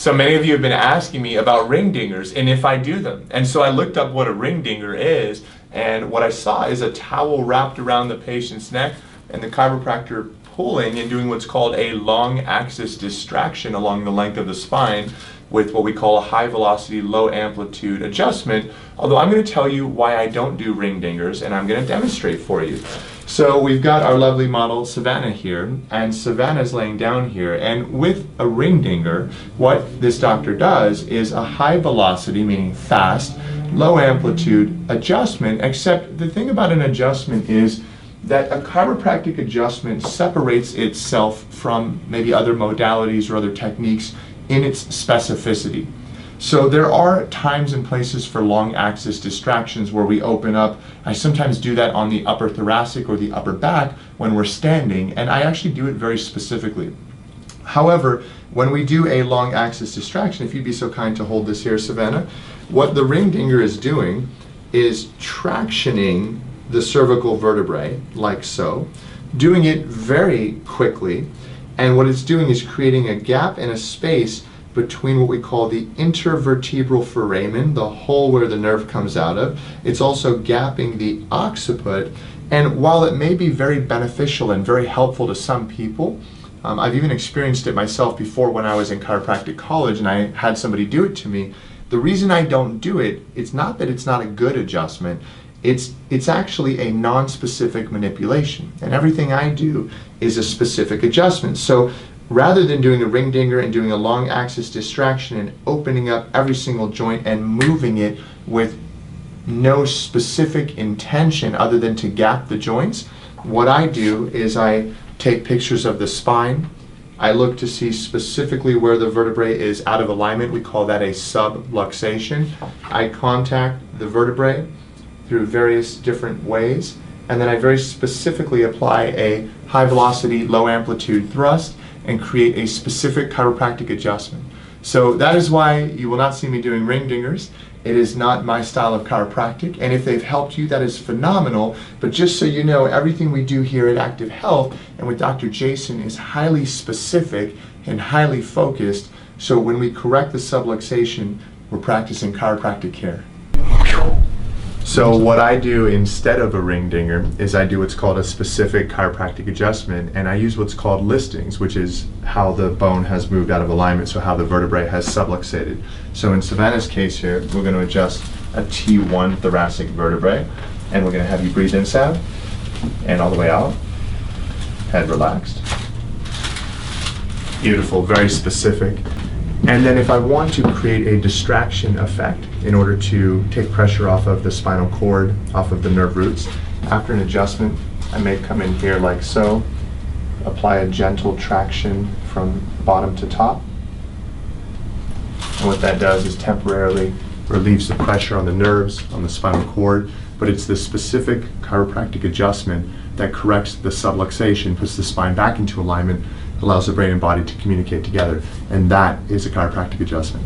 So many of you have been asking me about ring dingers and if I do them. And so I looked up what a ring dinger is, and what I saw is a towel wrapped around the patient's neck and the chiropractor pulling and doing what's called a long axis distraction along the length of the spine with what we call a high velocity, low amplitude adjustment. Although I'm going to tell you why I don't do ring dingers, and I'm going to demonstrate for you. So we've got our lovely model Savannah here, and Savannah's laying down here, and with a ring dinger, what this doctor does is a high velocity, meaning fast, low amplitude adjustment, except the thing about an adjustment is that a chiropractic adjustment separates itself from maybe other modalities or other techniques in its specificity. So there are times and places for long axis distractions where we open up. I sometimes do that on the upper thoracic or the upper back when we're standing, and I actually do it very specifically. However, when we do a long axis distraction, if you'd be so kind to hold this here, Savannah, what the ring dinger is doing is tractioning the cervical vertebrae, like so, doing it very quickly, and what it's doing is creating a gap and a space between what we call the intervertebral foramen, the hole where the nerve comes out of. It's also gapping the occiput, and while it may be very beneficial and very helpful to some people, I've even experienced it myself before when I was in chiropractic college and I had somebody do it to me. The reason I don't do it, it's not that it's not a good adjustment, it's actually a non-specific manipulation, and everything I do is a specific adjustment. So rather than doing a ring dinger and doing a long axis distraction and opening up every single joint and moving it with no specific intention other than to gap the joints, what I do is I take pictures of the spine. I look to see specifically where the vertebrae is out of alignment. We call that a subluxation. I contact the vertebrae through various different ways, and then I very specifically apply a high velocity, low amplitude thrust and create a specific chiropractic adjustment. So that is why you will not see me doing ring dingers. It is not my style of chiropractic, and if they've helped you, that is phenomenal. But just so you know, everything we do here at Active Health and with DrJason is highly specific and highly focused, so when we correct the subluxation, we're practicing chiropractic care. So what I do instead of a ring dinger is I do what's called a specific chiropractic adjustment, and I use what's called listings, which is how the bone has moved out of alignment, so how the vertebrae has subluxated. So in Savannah's case here, we're going to adjust a T1 thoracic vertebrae, and we're going to have you breathe in, Sav, and all the way out, head relaxed. Beautiful, very specific. And then if I want to create a distraction effect in order to take pressure off of the spinal cord, off of the nerve roots, after an adjustment, I may come in here like so, apply a gentle traction from bottom to top. And what that does is temporarily relieves the pressure on the nerves, on the spinal cord, but it's this specific chiropractic adjustment that corrects the subluxation, puts the spine back into alignment, allows the brain and body to communicate together, and that is a chiropractic adjustment.